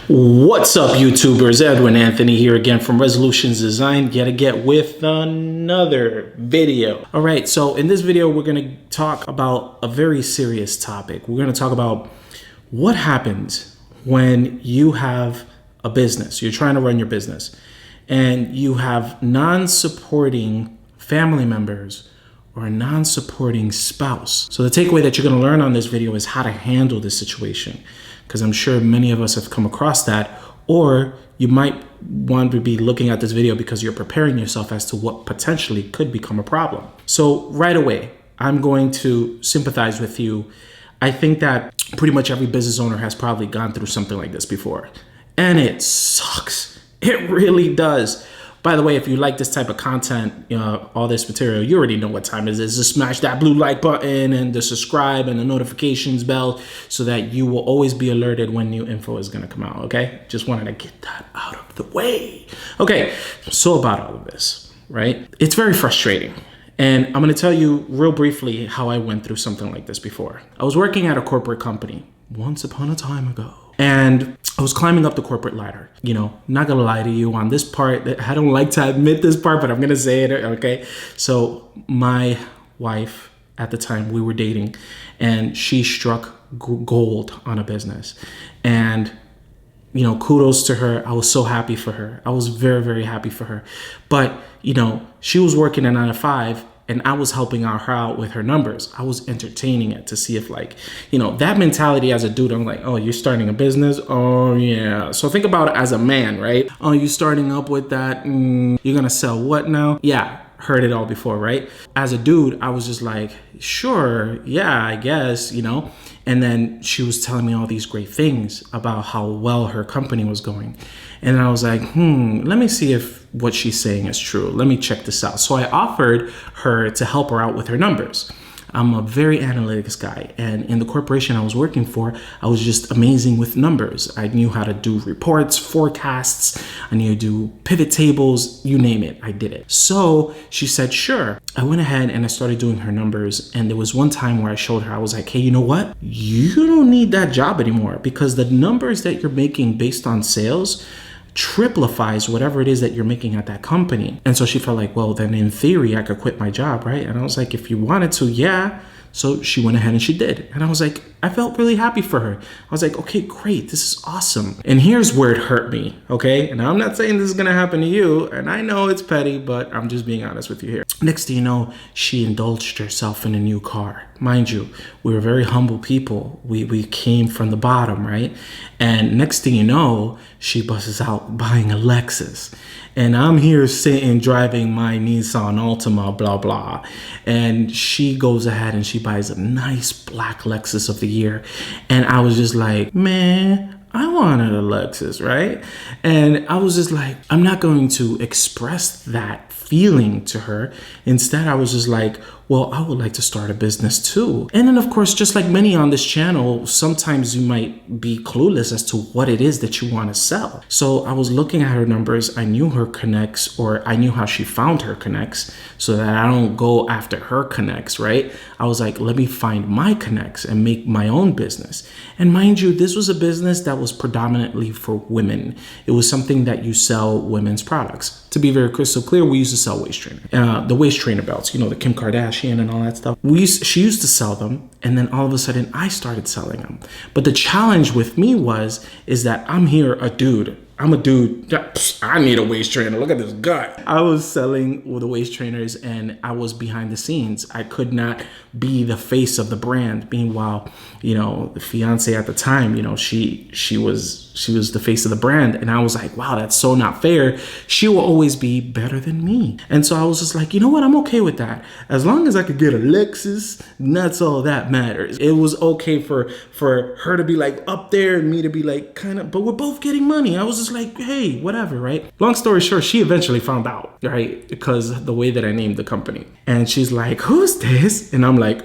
What's up, YouTubers? Edwin Anthony here again from Resolutions Design, yet again with another video. All right, so in this video, we're going to talk about a very serious topic. We're going to talk about what happens when you have a business, you're trying to run your business, and you have non-supporting family members or a non-supporting spouse. So the takeaway that you're going to learn on this video is how to handle this situation, because I'm sure many of us have come across that, or you might want to be looking at this video because you're preparing yourself as to what potentially could become a problem. So right away, I'm going to sympathize with you. I think that pretty much every business owner has probably gone through something like this before, and it sucks. It really does. By the way, if you like this type of content, all this material, you already know what time it is. Just smash that blue like button and the subscribe and the notifications bell so that you will always be alerted when new info is going to come out, okay? Just wanted to get that out of the way. Okay, so about all of this, right? It's very frustrating. And I'm going to tell you real briefly how I went through something like this before. I was working at a corporate company once upon a time ago. And I was climbing up the corporate ladder. Not gonna lie to you on this part. I don't like to admit this part, but I'm gonna say it, okay? So my wife at the time, we were dating, and she struck gold on a business. And kudos to her. I was so happy for her. I was very, very happy for her. But, she was working a 9 to 5, and I was helping her out with her numbers. I was entertaining it to see if that mentality as a dude, I'm like, oh, you're starting a business? Oh, yeah. So think about it as a man, right? Oh, you starting up with that? You're going to sell what now? Yeah. Heard it all before, right? As a dude, I was just like, sure, yeah, I guess, And then she was telling me all these great things about how well her company was going. And I was like, let me see if what she's saying is true. Let me check this out. So I offered her to help her out with her numbers. I'm a very analytics guy, and in the corporation I was working for, I was just amazing with numbers. I knew how to do reports, forecasts, I knew to do pivot tables, you name it, I did it. So she said, sure. I went ahead and I started doing her numbers, and there was one time where I showed her, I was like, hey, you know what? You don't need that job anymore, because the numbers that you're making based on sales triplifies whatever it is that you're making at that company. And so she felt like, well, then in theory, I could quit my job, right? And I was like, if you wanted to, yeah. So she went ahead and she did. And I was like, I felt really happy for her. I was like, okay, great. This is awesome. And here's where it hurt me, okay? And I'm not saying this is going to happen to you. And I know it's petty, but I'm just being honest with you here. Next thing you know, she indulged herself in a new car. Mind you, we were very humble people. We came from the bottom, right? And next thing you know, she busts out buying a Lexus. And I'm here sitting driving my Nissan Altima, blah, blah. And she goes ahead and she buys a nice black Lexus of the year. And I was just like, man, I wanted a Lexus, right? And I was just like, I'm not going to express that feeling to her. Instead, I was just like, well, I would like to start a business too. And then of course, just like many on this channel, sometimes you might be clueless as to what it is that you want to sell. So I was looking at her numbers. I knew her connects, or I knew how she found her connects, so that I don't go after her connects, right? I was like, let me find my connects and make my own business. And mind you, this was a business that was predominantly for women. It was something that you sell women's products. To be very crystal clear, we used to sell waist trainer, the waist trainer belts, the Kim Kardashian and all that stuff. She used to sell them, and then all of a sudden I started selling them. But the challenge with me is that I'm here a dude. I'm a dude. I need a waist trainer. Look at this gut. I was selling with the waist trainers, and I was behind the scenes. I could not be the face of the brand. Meanwhile, the fiance at the time, she was the face of the brand. And I was like, wow, that's so not fair. She will always be better than me. And so I was just like, you know what? I'm okay with that. As long as I could get a Lexus, that's all that matters. It was okay for her to be like up there and me to be like kind of, but we're both getting money. I was just like, hey, whatever, right? Long story short, she eventually found out, right? Because the way that I named the company. And she's like, who's this? And I'm like,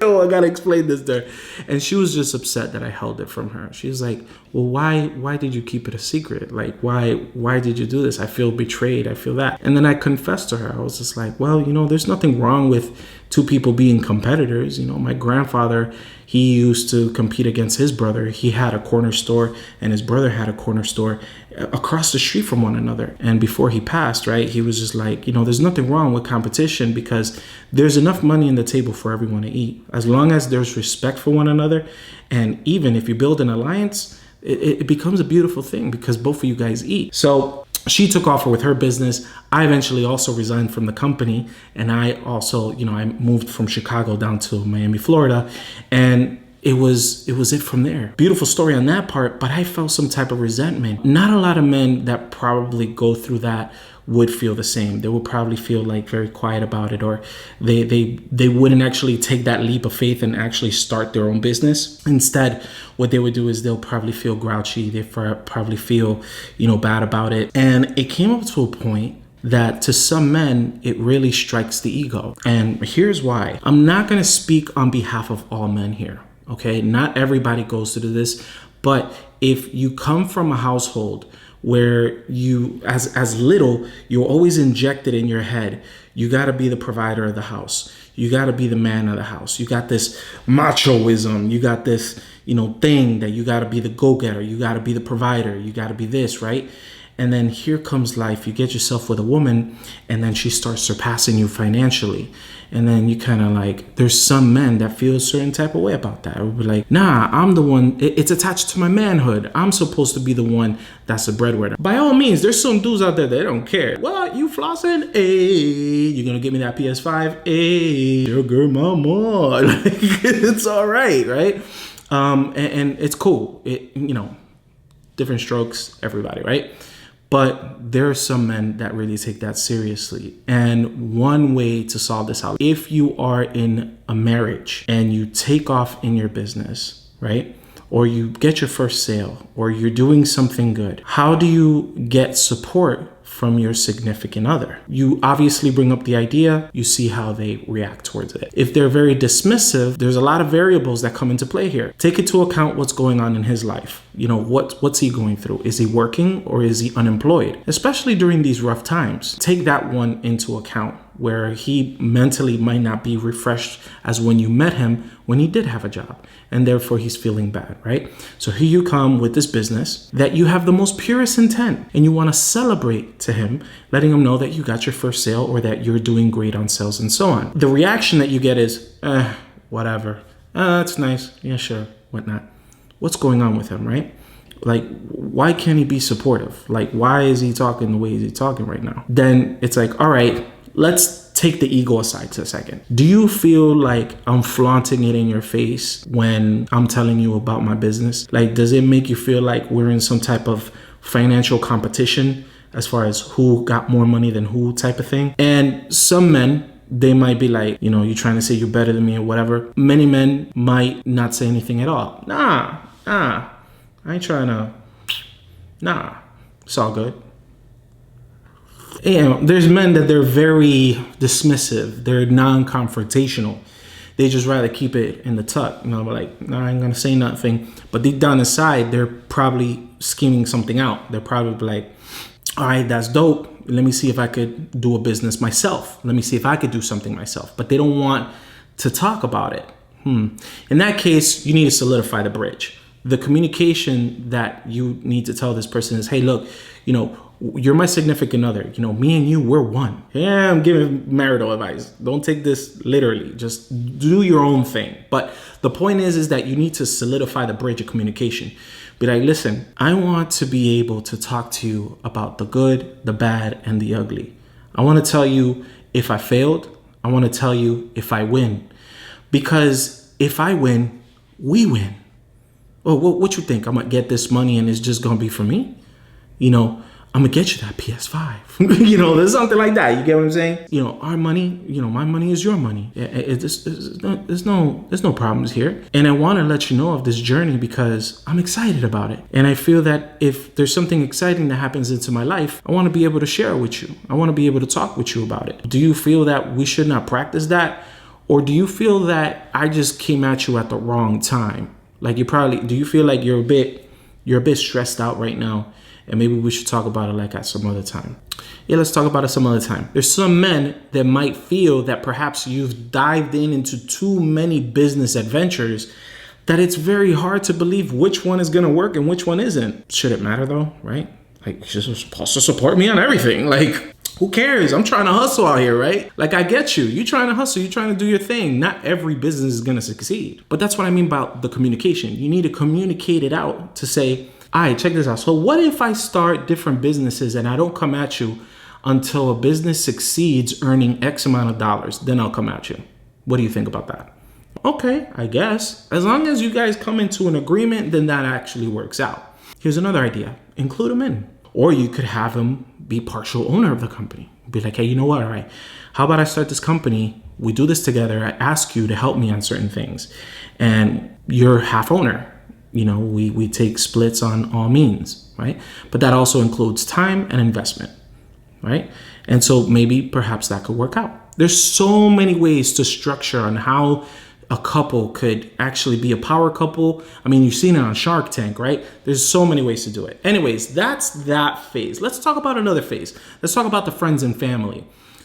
oh, I gotta explain this to her. And she was just upset that I held it from her. She was like, well, why did you keep it a secret? Like, why did you do this? I feel betrayed. I feel that. And then I confessed to her. I was just like, well, there's nothing wrong with two people being competitors. You know, my grandfather, he used to compete against his brother. He had a corner store and his brother had a corner store across the street from one another. And before he passed, right, he was just like, you know, there's nothing wrong with competition because there's enough money in the table for everyone to eat. As long as there's respect for one another, and even if you build an alliance, it becomes a beautiful thing because both of you guys eat. So she took off with her business. I eventually also resigned from the company, and I also, you know, I moved from Chicago down to Miami, Florida, and it was it from there. Beautiful story on that part, but I felt some type of resentment. Not a lot of men that probably go through that would feel the same. They would probably feel like very quiet about it, or they wouldn't actually take that leap of faith and actually start their own business. Instead, what they would do is they'll probably feel grouchy. They probably feel, you know, bad about it. And it came up to a point that to some men, it really strikes the ego. And here's why. I'm not going to speak on behalf of all men here. Okay, not everybody goes through this, but if you come from a household where you, as little, you're always injected in your head, you got to be the provider of the house. You got to be the man of the house. You got this machoism. You got this, you know, thing that you got to be the go-getter. You got to be the provider. You got to be this, right? And then here comes life. You get yourself with a woman, and then she starts surpassing you financially. And then you kind of like, there's some men that feel a certain type of way about that. It would be like, nah, I'm the one, it's attached to my manhood. I'm supposed to be the one that's a breadwinner. By all means, there's some dudes out there that don't care. What, you flossing? Hey, you gonna give me that PS5? Hey, sugar mama. Like, it's all right, right? And it's cool. It, you know, different strokes, everybody, right? But there are some men that really take that seriously. And one way to solve this out, if you are in a marriage and you take off in your business, right? Or you get your first sale, or you're doing something good, how do you get support from your significant other? You obviously bring up the idea, you see how they react towards it. If they're very dismissive, there's a lot of variables that come into play here. Take into account what's going on in his life. You know, what's he going through? Is he working or is he unemployed? Especially during these rough times. Take that one into account, where he mentally might not be refreshed as when you met him when he did have a job, and therefore he's feeling bad, right? So here you come with this business that you have the most purest intent, and you want to celebrate to him, letting him know that you got your first sale or that you're doing great on sales and so on. The reaction that you get is, whatever. That's nice. Yeah, sure. Whatnot. What's going on with him, right? Like, why can't he be supportive? Like, why is he talking the way he's talking right now? Then it's like, all right, let's take the ego aside for a second. Do you feel like I'm flaunting it in your face when I'm telling you about my business? Like, does it make you feel like we're in some type of financial competition as far as who got more money than who type of thing? And some men, they might be like, you know, you're trying to say you're better than me or whatever. Many men might not say anything at all. Nah, I ain't trying to, it's all good. You know, there's men that they're very dismissive. They're non-confrontational. They just rather keep it in the tuck. You know, like, I ain't gonna say nothing. But deep down inside, they're probably scheming something out. They're probably like, all right, that's dope. Let me see if I could do a business myself. Let me see if I could do something myself. But they don't want to talk about it. In that case, you need to solidify the bridge. The communication that you need to tell this person is, hey, look, you know, you're my significant other. You know, me and you, we're one. Yeah, I'm giving marital advice. Don't take this literally. Just do your own thing. But the point is that you need to solidify the bridge of communication. Be like, listen, I want to be able to talk to you about the good, the bad, and the ugly. I want to tell you if I failed. I want to tell you if I win. Because if I win, we win. Oh, what you think? I'm going to get this money and it's just going to be for me? You know, I'm going to get you that PS5. You know, there's something like that. You get what I'm saying? You know, our money, you know, my money is your money. There's no problems here. And I want to let you know of this journey because I'm excited about it. And I feel that if there's something exciting that happens into my life, I want to be able to share it with you. I want to be able to talk with you about it. Do you feel that we should not practice that? Or do you feel that I just came at you at the wrong time? Like do you feel like you're a bit You're a bit stressed out right now, and maybe we should talk about it like at some other time. Yeah, let's talk about it some other time. There's some men that might feel that perhaps you've dived into too many business adventures, that it's very hard to believe which one is going to work and which one isn't. Should it matter though, right? Like, you're supposed to support me on everything. Like, who cares? I'm trying to hustle out here, right? Like, I get you. You're trying to hustle. You're trying to do your thing. Not every business is going to succeed. But that's what I mean about the communication. You need to communicate it out to say, all right, check this out. So what if I start different businesses and I don't come at you until a business succeeds earning X amount of dollars? Then I'll come at you. What do you think about that? Okay, I guess. As long as you guys come into an agreement, then that actually works out. Here's another idea. Include him in. Or you could have him be partial owner of the company. Be like, hey, you know what? All right, how about I start this company? We do this together. I ask you to help me on certain things. And you're half owner. You know, we take splits on all means, right? But that also includes time and investment, right? And so maybe perhaps that could work out. There's so many ways to structure on how a couple could actually be a power couple. I mean, you've seen it on Shark Tank, right? There's so many ways to do it. Anyways, that's that phase. Let's talk about another phase. Let's talk about the friends and family.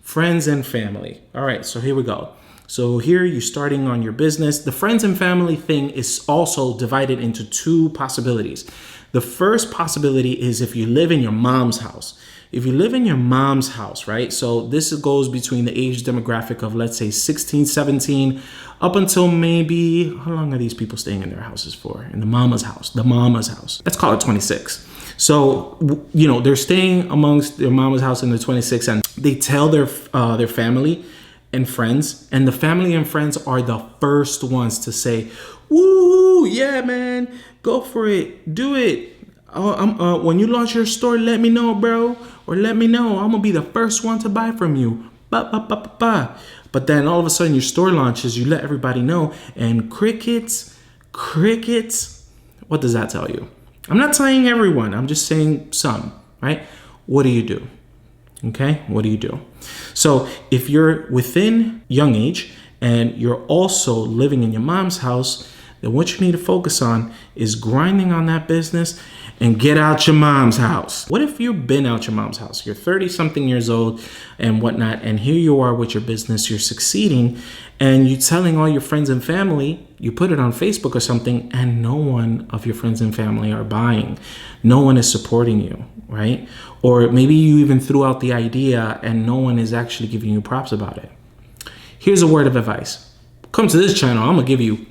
Friends and family. All right, so here we go. So here you're starting on your business. The friends and family thing is also divided into two possibilities. The first possibility is if you live in your mom's house. If you live in your mom's house, right? So this goes between the age demographic of, let's say, 16, 17, up until maybe, how long are these people staying in their houses for? In the mama's house, Let's call it 26. So, you know, they're staying amongst their mama's house in the 26, and they tell their family and friends, and the family and friends are the first ones to say, woo, yeah, man, go for it, do it. When you launch your store, let me know, bro, or let me know. I'm gonna be the first one to buy from you. But then all of a sudden your store launches, you let everybody know, and crickets. What does that tell you? I'm not saying everyone, I'm just saying some, right? What do you do? Okay, what do you do? So if you're within young age and you're also living in your mom's house, then what you need to focus on is grinding on that business and get out your mom's house. What if you've been out your mom's house? You're 30 something years old and whatnot, and here you are with your business, you're succeeding, and you're telling all your friends and family, you put it on Facebook or something, and no one of your friends and family are buying. No one is supporting you, right? Or maybe you even threw out the idea and no one is actually giving you props about it. Here's a word of advice. Come to this channel, I'm gonna give you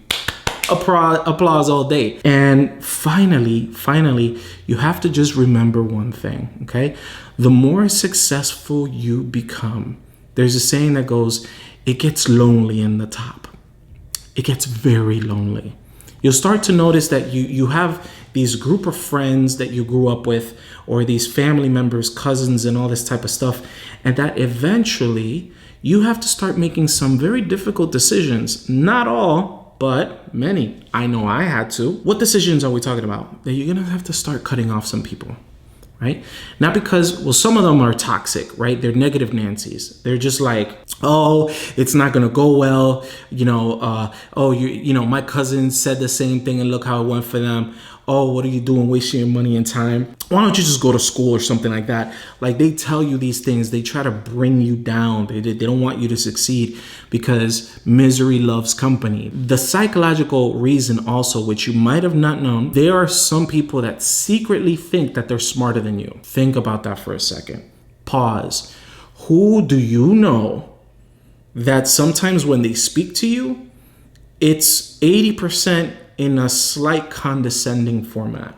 applause all day. And finally, you have to just remember one thing, okay? The more successful you become, there's a saying that goes, it gets lonely in the top. It gets very lonely. You'll start to notice that you have these group of friends that you grew up with, or these family members, cousins, and all this type of stuff, and that eventually you have to start making some very difficult decisions. Not all, but many. I know I had to. What decisions are we talking about? That you're gonna have to start cutting off some people, right? Not because, well, some of them are toxic, right? They're negative Nancy's. They're just like, oh, it's not gonna go well. You know, my cousin said the same thing and look how it went for them. Oh, what are you doing, wasting your money and time? Why don't you just go to school or something like that? Like, they tell you these things. They try to bring you down. They don't want you to succeed because misery loves company. The psychological reason also, which you might have not known, there are some people that secretly think that they're smarter than you. Think about that for a second. Pause. Who do you know that sometimes when they speak to you, it's 80% in a slight condescending format?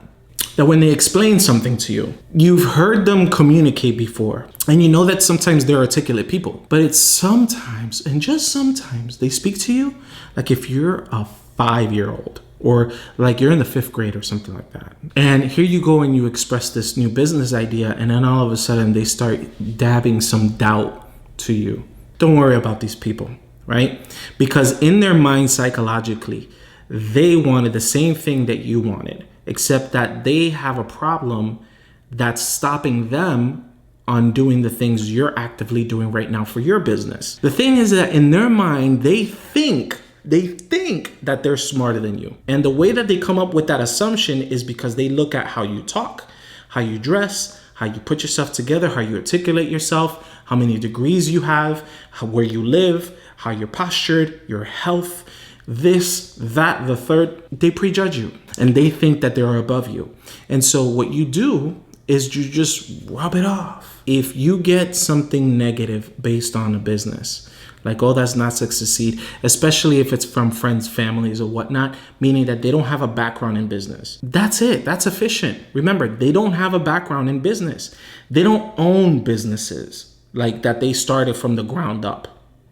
That when they explain something to you, you've heard them communicate before, and you know that sometimes they're articulate people, but it's sometimes, and just sometimes, they speak to you like if you're a 5-year-old, or like you're in the 5th grade or something like that. And here you go and you express this new business idea, and then all of a sudden they start dabbing some doubt to you. Don't worry about these people, right? Because in their mind, psychologically, they wanted the same thing that you wanted, except that they have a problem that's stopping them on doing the things you're actively doing right now for your business. The thing is that in their mind, they think They think that they're smarter than you. And the way that they come up with that assumption is because they look at how you talk, how you dress, how you put yourself together, how you articulate yourself, how many degrees you have, where you live, how you're postured, your health, this, that, the third. They prejudge you and they think that they're above you. And so what you do is you just rub it off. If you get something negative based on a business, like, oh, that's not to succeed, especially if it's from friends, families, or whatnot, meaning that they don't have a background in business. That's it. That's sufficient. Remember, they don't have a background in business. They don't own businesses like that they started from the ground up,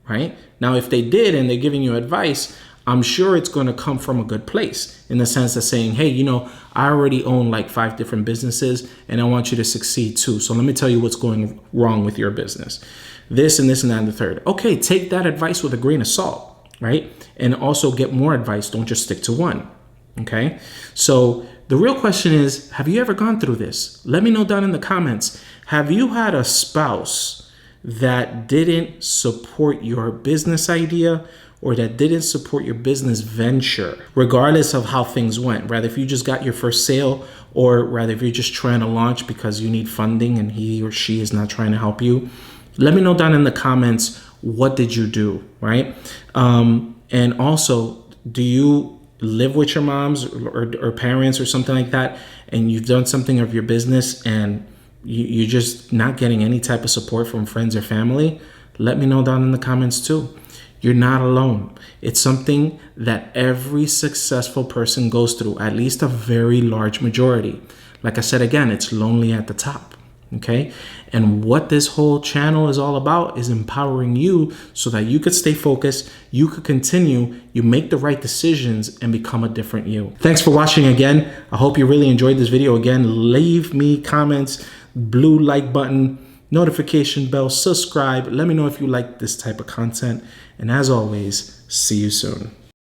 right? Now, if they did and they're giving you advice, I'm sure it's going to come from a good place in the sense of saying, hey, you know, I already own like 5 different businesses and I want you to succeed too. So let me tell you what's going wrong with your business. This and this and that and the third. Okay, take that advice with a grain of salt, right? And also get more advice. Don't just stick to one, okay? So the real question is, have you ever gone through this? Let me know down in the comments. Have you had a spouse that didn't support your business idea or that didn't support your business venture, regardless of how things went? Rather, if you just got your first sale, or rather if you're just trying to launch because you need funding and he or she is not trying to help you, let me know down in the comments, what did you do, right? And also, do you live with your moms or parents or something like that, and you've done something of your business and you're just not getting any type of support from friends or family? Let me know down in the comments too. You're not alone. It's something that every successful person goes through, at least a very large majority. Like I said, again, it's lonely at the top, okay? And what this whole channel is all about is empowering you so that you could stay focused, you could continue, you make the right decisions and become a different you. Thanks for watching again. I hope you really enjoyed this video. Again, leave me comments, blue like button, notification bell, subscribe. Let me know if you like this type of content. And as always, see you soon.